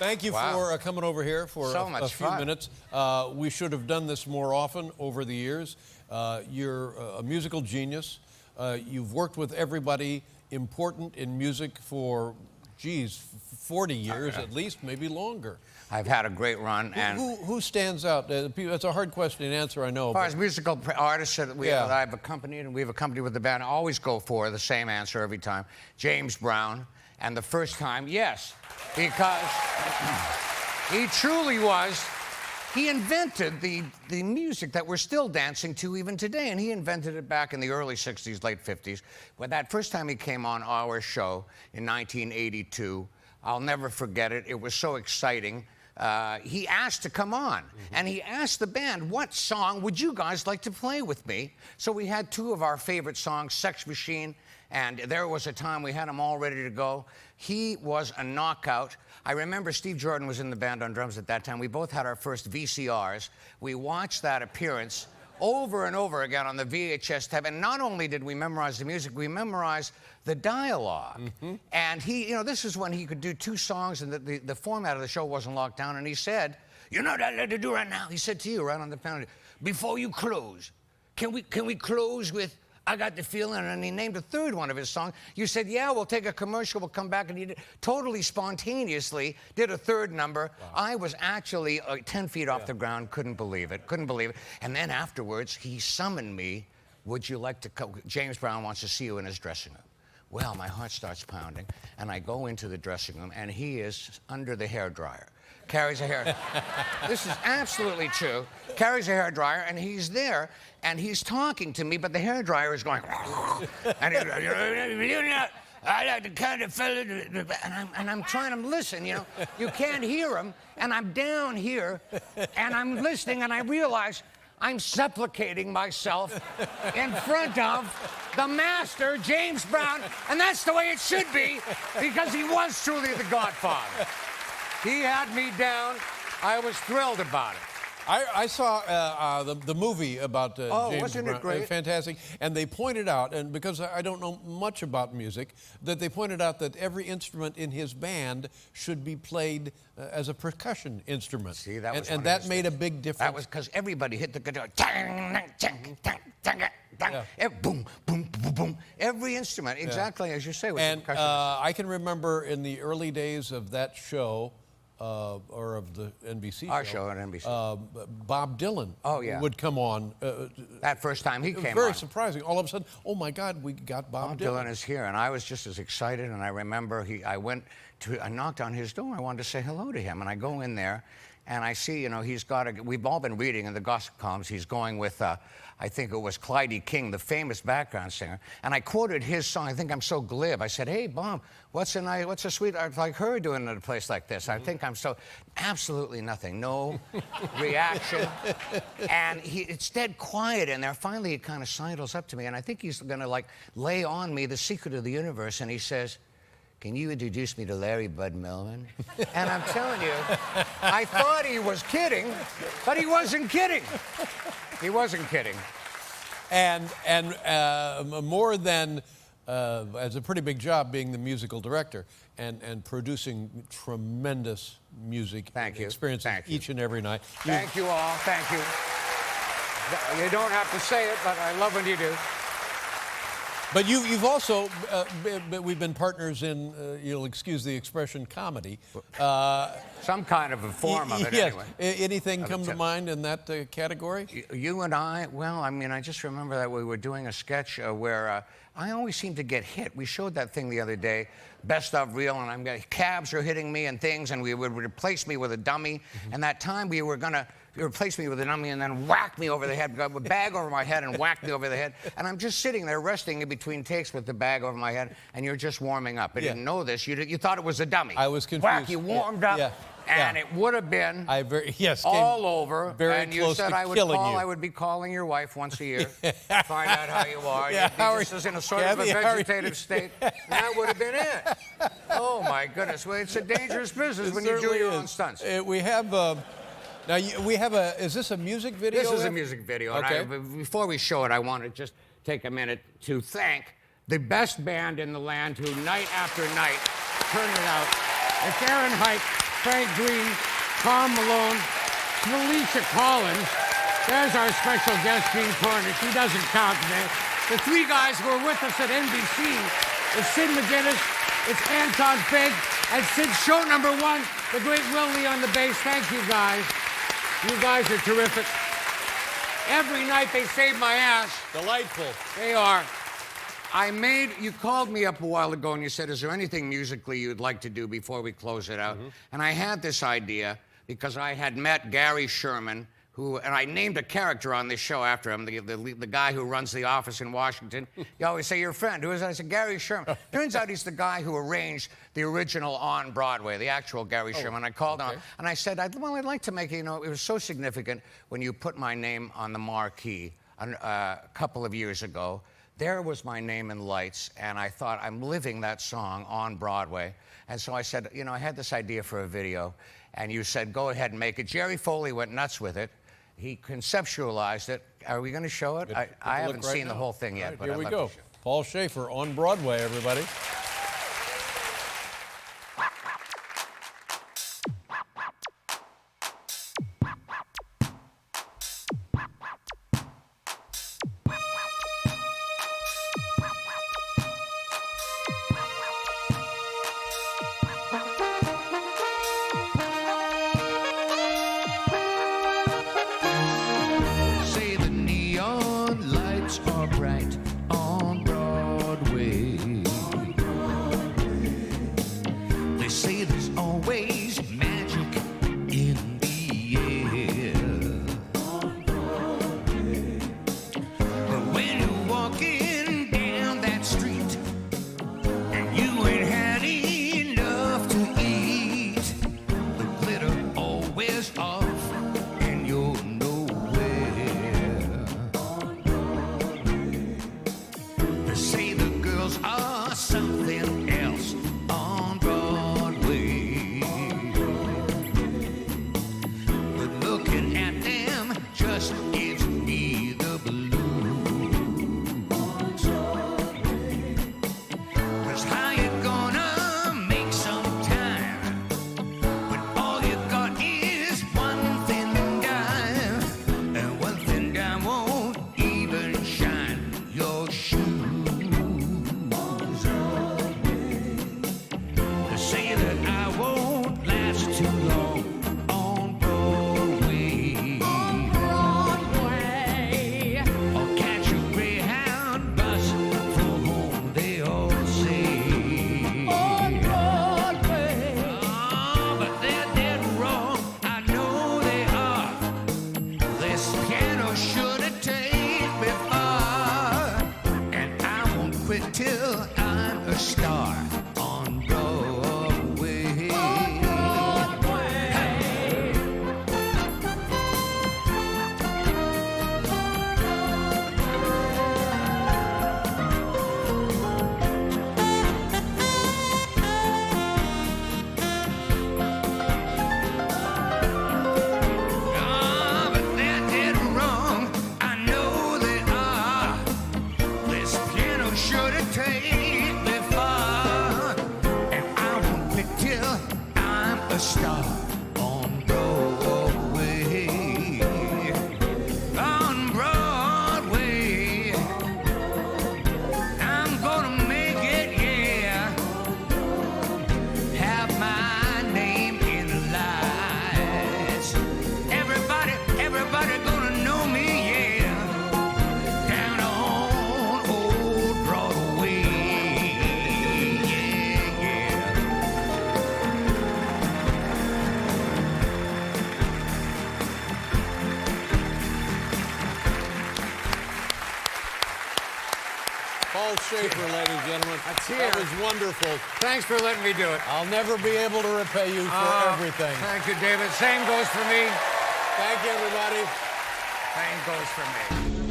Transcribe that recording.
Thank you for coming over here for a few minutes. We should have done this more often over the years. You're a musical genius. You've worked with everybody important in music for, geez, 40 years at least, maybe longer. I've had a great run. Who stands out? That's a hard question to answer, I know. As far as musical artists that I've accompanied and we've accompanied with the band, I always go for the same answer every time. James Brown. And the first time, yes, because he truly was. He invented the music that we're still dancing to even today, and he invented it back in the early 60s, late 50s. But that first time he came on our show in 1982, I'll never forget it. It was so exciting. He asked to come on, and he asked the band, what song would you guys like to play with me? So we had two of our favorite songs, Sex Machine, and there was a time we had them all ready to go. He was a knockout. I remember Steve Jordan was in the band on drums at that time. We both had our first VCRs. We watched that appearance over and over again on the VHS tape. And not only did we memorize the music, we memorized the dialogue. And he, you know, this is when he could do two songs and the format of the show wasn't locked down. And he said, you know what I'd like to do right now? He said to you right on the piano, before you close, can we close with I Got the Feeling? And he named a third one of his songs. You said, yeah, we'll take a commercial, we'll come back. And he did, totally spontaneously did a third number. Wow. I was actually 10 feet off the ground, couldn't believe it. And then afterwards, he summoned me, would you like to come? James Brown wants to see you in his dressing room. Well, my heart starts pounding, and I go into the dressing room, and he is under the hairdryer. Carries a hair. This is absolutely true. Carries a hairdryer, and he's there, and he's talking to me, but the hairdryer is going, and I like the kind of fella, and I'm trying to listen, you know. You can't hear him, and I'm down here, and I'm listening, and I realize I'm supplicating myself in front of the master, James Brown, and that's the way it should be, because he was truly the Godfather. He had me down. I was thrilled about it. I saw the movie about James Brown. Wasn't it great? Fantastic. And they pointed out, and because I don't know much about music, that they pointed out that every instrument in his band should be played as a percussion instrument. See, that was and that made a big difference. That was because everybody hit the guitar. Boom, boom, boom, boom. Every instrument, exactly as you say. And I can remember in the early days of that show, or of the NBC Our show on NBC. Bob Dylan would come on. That first time he came on. Very surprising. All of a sudden, oh my God, we got Bob Dylan. Bob Dylan is here, and I was just as excited, and I remember I knocked on his door. I wanted to say hello to him, and I go in there, and I see, you know, we've all been reading in the gossip columns, he's going with, I think it was Clyde King, the famous background singer. And I quoted his song. I think I'm so glib. I said, hey, Bob, what's a sweetheart like her doing at a place like this? I think I'm so, absolutely nothing. No reaction. And it's dead quiet in there. Finally, he kind of sidles up to me, and I think he's going to, like, lay on me the secret of the universe. And he says, can you introduce me to Larry Bud Melvin? And I'm telling you, I thought he was kidding, but he wasn't kidding. He wasn't kidding. And more than, as a pretty big job being the musical director and producing tremendous music experiences each and every night. Thank you all, thank you. You don't have to say it, but I love when you do. But you've also, we've been partners in, you'll excuse the expression, comedy. Some kind of a form of it, anyway. Anything come to mind in that category? You and I, well, I mean, I just remember that we were doing a sketch where I always seem to get hit. We showed that thing the other day, Best of Reel, and cabs are hitting me and things, and we would replace me with a dummy. And that time we were going to replace me with a dummy and then whack me over the head, got a bag over my head and whack me over the head. And I'm just sitting there resting in between takes with the bag over my head, and you're just warming up. I didn't know this. You thought it was a dummy. I was confused. Whack, you warmed up. And it would have been all over. And you said I would be calling your wife once a year, find out how you are. Just as in a sort of a vegetative state. And that would have been it. Oh, my goodness. Well, it's a dangerous business when you do your own stunts. We have... Now, is this a music video? This is a music video. Okay. And before we show it, I want to just take a minute to thank the best band in the land who night after night turned it out. It's Aaron Hike Frank Green, Tom Malone, Felicia Collins. There's our special guest, Gene Cornish. He doesn't count today. The three guys who are with us at NBC. It's Sid McGuinness, it's Anton Fig, and Sid's show number one, the great Will Lee on the bass. Thank you, guys. You guys are terrific. Every night they save my ass. Delightful. They are. You called me up a while ago and you said, is there anything musically you'd like to do before we close it out? And I had this idea because I had met Gary Sherman, and I named a character on this show after him, the guy who runs the office in Washington. You always say, your friend. Who is that? I said, Gary Sherman. Turns out he's the guy who arranged the original on Broadway, the actual Gary Sherman. I called him and I said, I'd like to make it, it was so significant when you put my name on the marquee a couple of years ago. There was my name in lights, and I thought, I'm living that song on Broadway. And so I said, I had this idea for a video, and you said, go ahead and make it. Jerry Foley went nuts with it. He conceptualized it. Are we going to show it? I haven't seen the whole thing yet. But here we go. Paul Shaffer on Broadway, everybody. Are bright on Broadway. They say there's always magic in the air. But when you're walking down that street and you ain't had enough to eat, the glitter always off and you're something else on Broadway. But looking at them just gives me the blues. 'Cause how you gonna make some time when all you got is one thin dime, and one thin dime won't even shine your shoes. Say that I won't last too long on Broadway. Or catch a Greyhound bus for home, they all say. On Broadway. Oh, but they're dead wrong, I know they are. This piano should have taken me far, and I won't quit till I'm a star on Broadway. Star on Broadway. On Broadway, I'm gonna make it, yeah. Have my name in the lights. Everybody gonna know me, yeah. Down on old Broadway, yeah, yeah. Paul Shaffer, ladies and gentlemen. That was wonderful. Thanks for letting me do it. I'll never be able to repay you for everything. Thank you, David. Same goes for me. Thank you, everybody. Same goes for me.